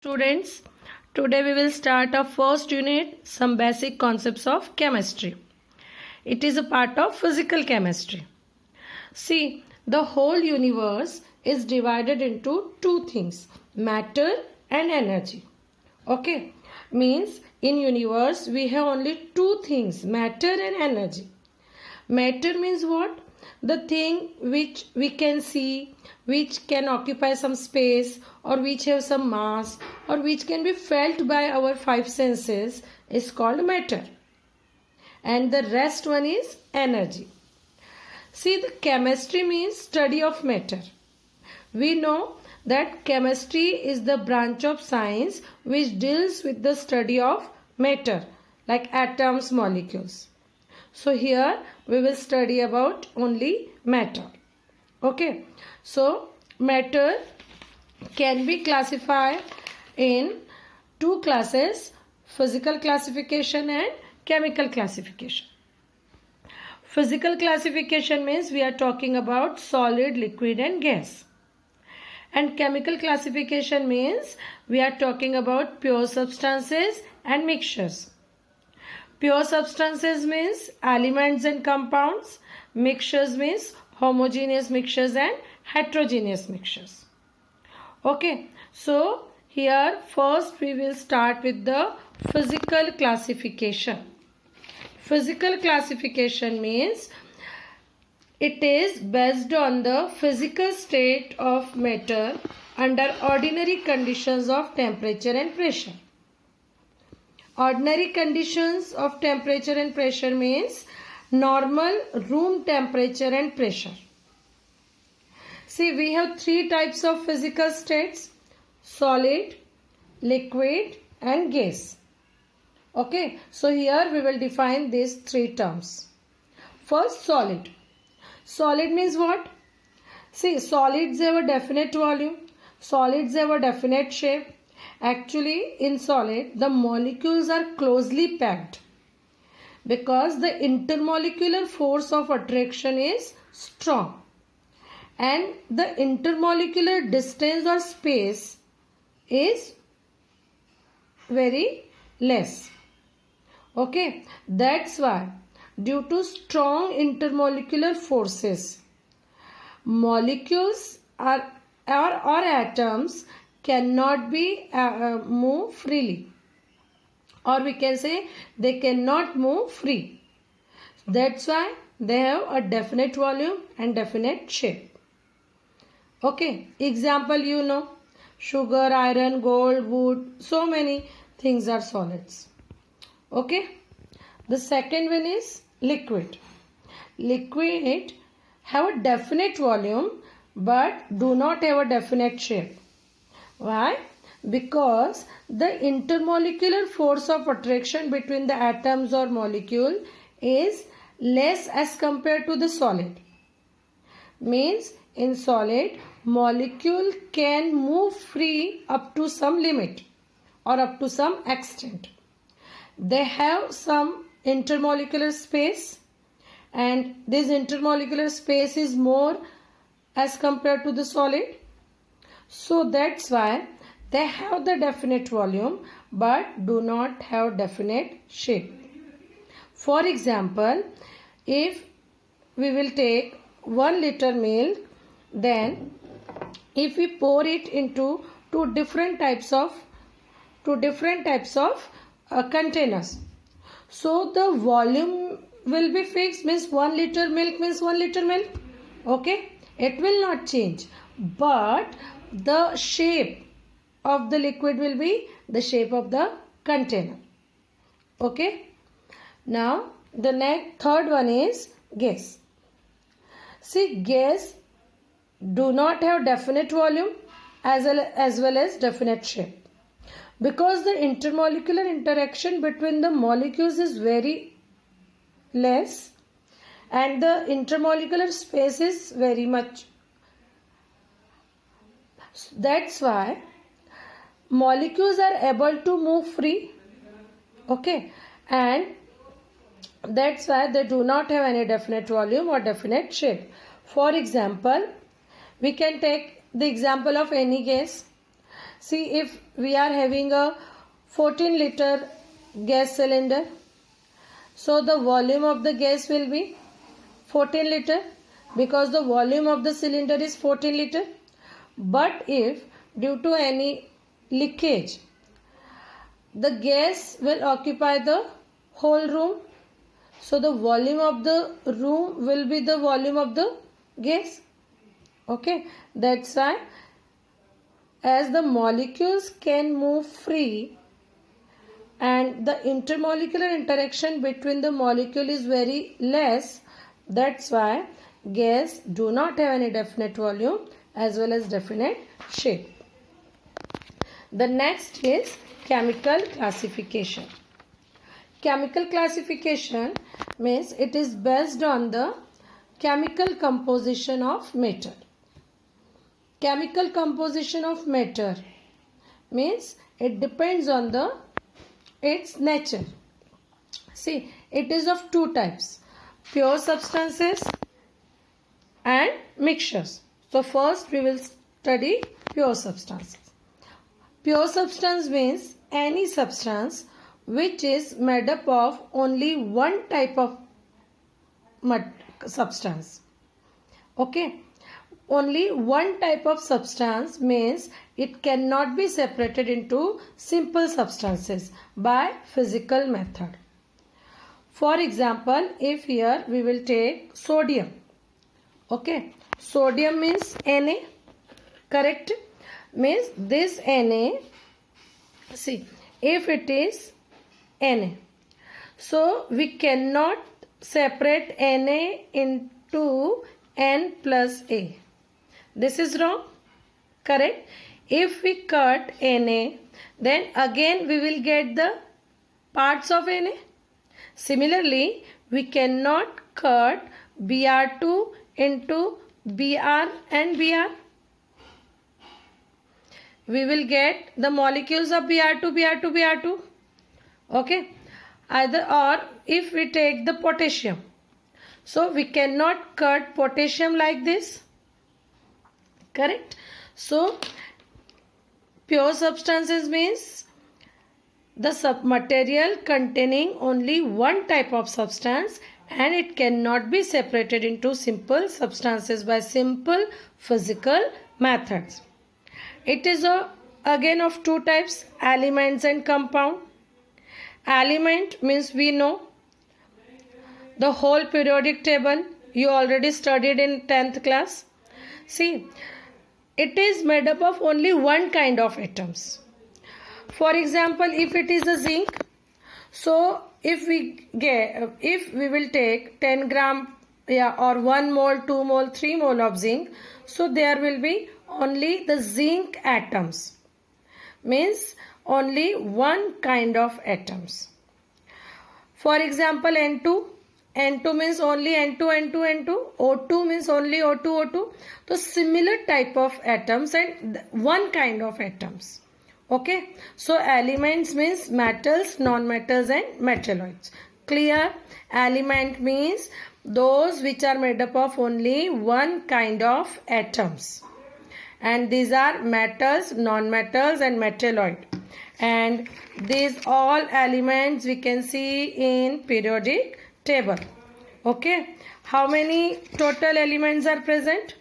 Students, today we will start our first unit, some basic concepts of chemistry. It is a part of physical chemistry. See, the whole universe is divided into two things, matter and energy. Okay, means in universe we have only two things, matter and energy. Matter means what? The thing which we can see, which can occupy some space or which have some mass or which can be felt by our five senses is called matter. And the rest one is energy. See, the chemistry means study of matter. We know that chemistry is the branch of science which deals with the study of matter like atoms, molecules. So here we will study about only matter. Okay. So matter can be classified in two classes, physical classification and chemical classification. Physical classification means we are talking about solid, liquid and gas. And chemical classification means we are talking about pure substances and mixtures. Pure substances means elements and compounds. Mixtures means homogeneous mixtures and heterogeneous mixtures. Okay, so here first we will start with the physical classification. Physical classification means it is based on the physical state of matter under ordinary conditions of temperature and pressure. Ordinary conditions of temperature and pressure means normal room temperature and pressure. See, we have three types of physical states: solid, liquid and gas. Okay, so here we will define these three terms. First, solid. Solid means what? See, solids have a definite volume. Solids have a definite shape. Actually, in solid, the molecules are closely packed because the intermolecular force of attraction is strong and the intermolecular distance or space is very less. Okay, that's why due to strong intermolecular forces, molecules or atoms cannot be move freely, or we can say they cannot move free. That's why they have a definite volume and definite shape. Okay, example, you know, sugar, iron, gold, wood, so many things are solids. Okay, the second one is liquid. Liquid have a definite volume but do not have a definite shape. Why? Because the intermolecular force of attraction between the atoms or molecule is less as compared to the solid. Means in solid, molecule can move free up to some limit or up to some extent. They have some intermolecular space and this intermolecular space is more as compared to the solid. So that's why they have the definite volume but do not have definite shape. For example, if we will take 1 liter milk, then if we pour it into two different types of containers, so the volume will be fixed, means 1 liter milk means 1 liter milk. Okay, it will not change, but the shape of the liquid will be the shape of the container. Okay, now the third one is gas. See, gas do not have definite volume as well as definite shape because the intermolecular interaction between the molecules is very less and the intermolecular space is very much. That's why molecules are able to move free. Okay, and that's why they do not have any definite volume or definite shape. For example, we can take the example of any gas. See, if we are having a 14-liter gas cylinder, so the volume of the gas will be 14 liter because the volume of the cylinder is 14 liter. But if due to any leakage, the gas will occupy the whole room, so the volume of the room will be the volume of the gas. Okay, that's why as the molecules can move free and the intermolecular interaction between the molecule is very less, that's why gas do not have any definite volume as well as definite shape. The next is chemical classification. Chemical classification means it is based on the chemical composition of matter. Chemical composition of matter means it depends on its nature. See, it is of two types, pure substances and mixtures. So first we will study pure substances. Pure substance means any substance which is made up of only one type of substance. Okay, only one type of substance means it cannot be separated into simple substances by physical method. For example, if here we will take sodium. Okay, sodium means Na, correct? Means this Na, see, if it is Na, so we cannot separate Na into N plus A. This is wrong, correct? If we cut Na, then again we will get the parts of Na. Similarly, we cannot cut Br2 into Br and Br. We will get the molecules of Br2, Br2, Br2. Okay. Either or if we take the potassium. So we cannot cut potassium like this. Correct. So pure substances means the material containing only one type of substance and it cannot be separated into simple substances by simple physical methods. It is again of two types, elements and compound. Element means we know the whole periodic table. You already studied in 10th class. See, it is made up of only one kind of atoms. For example, if it is a zinc, so if we will take 10 gram or 1 mole, 2 mole, 3 mole of zinc, so there will be only the zinc atoms, means only one kind of atoms. For example, N2 means only N2, O2 means only O2. So similar type of atoms and one kind of atoms. Okay, so elements means metals, non-metals and metalloids. Clear? Element means those which are made up of only one kind of atoms. And these are metals, non-metals and metalloid. And these all elements we can see in periodic table. Okay, how many total elements are present?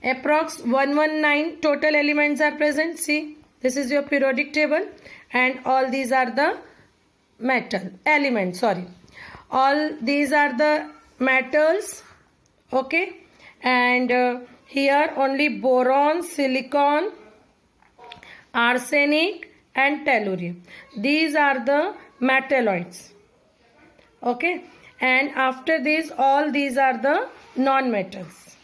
Approx 119 total elements are present. See, this is your periodic table and all these are the elements. All these are the metals. Okay, and here only boron, silicon, arsenic and tellurium. These are the metalloids. Okay, and after this all these are the non-metals.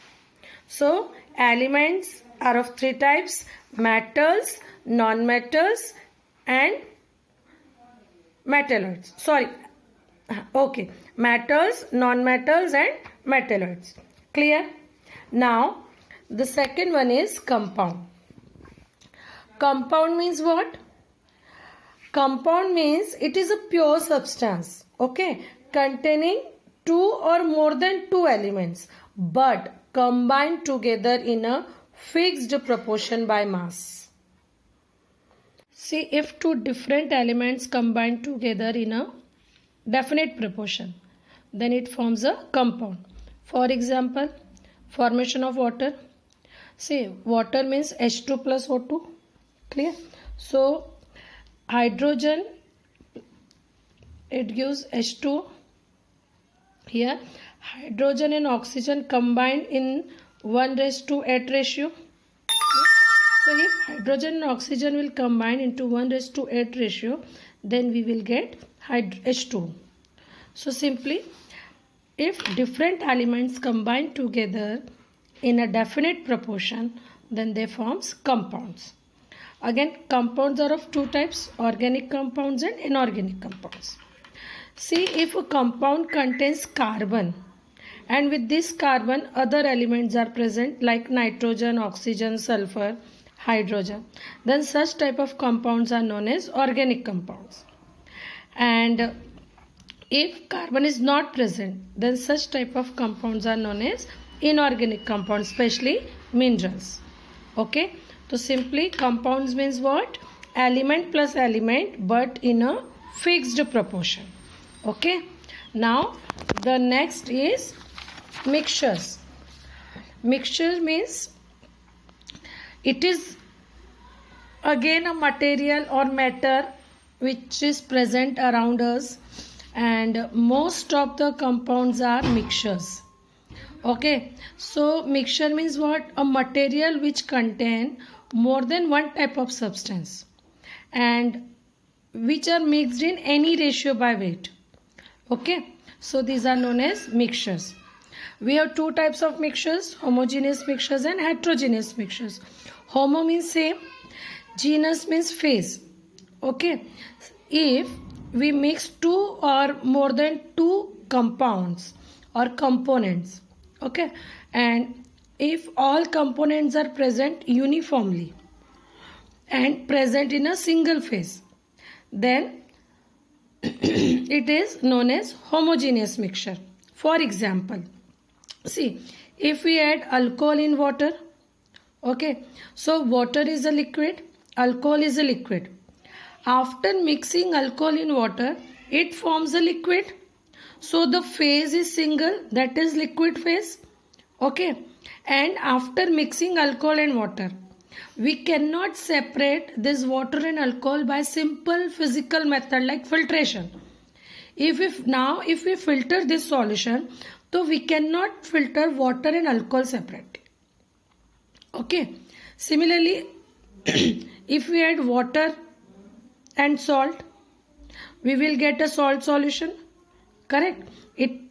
So elements are of three types: metals, non-metals and metalloids. Okay, metals, non-metals and metalloids. Clear? Now the second one is compound. Compound means what? Compound means it is a pure substance, okay, containing two or more than two elements but combined together in a fixed proportion by mass. See, if two different elements combine together in a definite proportion, then it forms a compound. For example, formation of water. See, water means H2 plus O2. Clear? So, hydrogen, it gives H2. Here, hydrogen and oxygen combined in 1:8 ratio. So, if hydrogen and oxygen will combine into 1:8 ratio, then we will get H2. So, simply, if different elements combine together in a definite proportion, then they forms compounds. Again, compounds are of two types, organic compounds and inorganic compounds. See, if a compound contains carbon and with this carbon other elements are present like nitrogen, oxygen, sulfur, hydrogen, then such type of compounds are known as organic compounds. And if carbon is not present, then such type of compounds are known as inorganic compounds, especially minerals. Okay, so simply compounds means what? Element plus element, but in a fixed proportion. Okay, now the next is mixtures. Mixture means it is again a material or matter which is present around us, and most of the compounds are mixtures. Okay, so mixture means what? A material which contain more than one type of substance and which are mixed in any ratio by weight. Okay, so these are known as mixtures. We have two types of mixtures, homogeneous mixtures and heterogeneous mixtures. Homo means same, genus means phase. Okay, if we mix two or more than two compounds or components, okay, and if all components are present uniformly and present in a single phase, then it is known as homogeneous mixture. For example, see, if we add alcohol in water, okay, so water is a liquid, alcohol is a liquid. After mixing alcohol in water, it forms a liquid. So the phase is single, that is liquid phase. Okay, and after mixing alcohol and water, we cannot separate this water and alcohol by simple physical method like filtration. If we filter this solution, so we cannot filter water and alcohol separately. Okay, similarly, if we add water and salt, we will get a salt solution. Correct?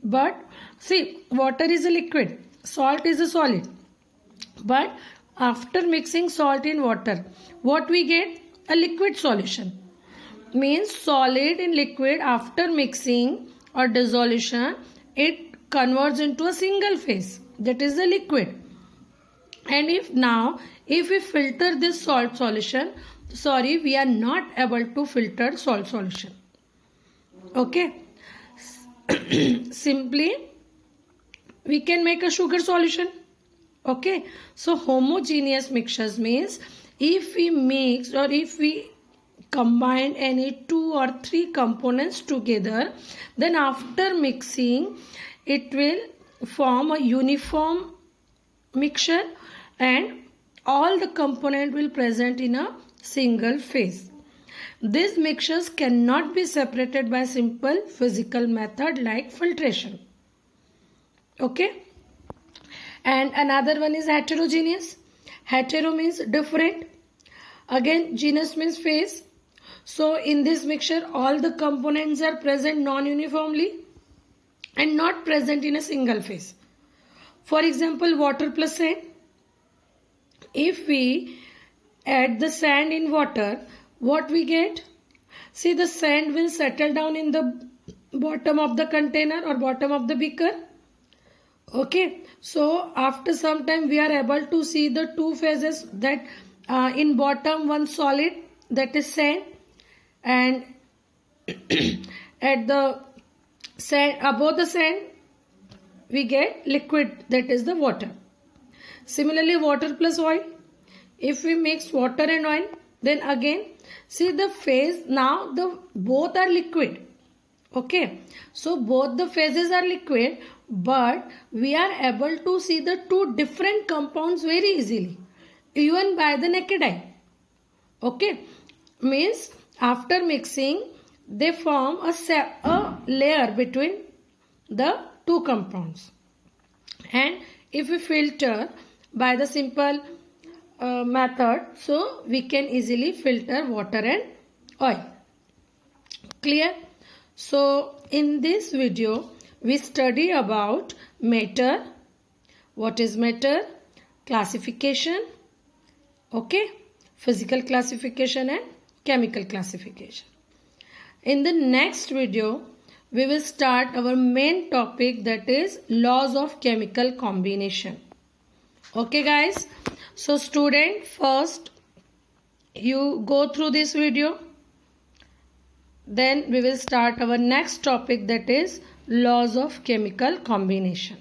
But see, water is a liquid, salt is a solid. But after mixing salt in water, what we get? A liquid solution. Means solid in liquid, after mixing or dissolution, it converts into a single phase, that is the liquid. And if we filter this salt solution, we are not able to filter salt solution. Okay, simply we can make a sugar solution. Okay, so homogeneous mixtures means if we mix or if we combine any two or three components together, then after mixing it will form a uniform mixture and all the component will present in a single phase. These mixtures cannot be separated by simple physical method like filtration. Okay, and another one is heterogeneous. Hetero means different. Again, genus means phase. So in this mixture, all the components are present non-uniformly and not present in a single phase. For example, water plus sand. If we add the sand in water, what we get? See, the sand will settle down in the bottom of the container or bottom of the beaker. Okay, so after some time we are able to see the two phases, that in bottom one solid, that is sand, and at the sand, above the sand we get liquid, that is the water. Similarly, water plus oil. If we mix water and oil, then again See the phase, now the both are liquid. Okay, so both the phases are liquid, but we are able to see the two different compounds very easily, even by the naked eye. Okay, means after mixing they form a layer between the two compounds, and if we filter by the simple method, so we can easily filter water and oil. Clear? So in this video we study about matter, what is matter, classification, okay, physical classification and chemical classification. In the next video we will start our main topic, that is laws of chemical combination. Okay guys, so student, first you go through this video, then we will start our next topic, that is laws of chemical combination.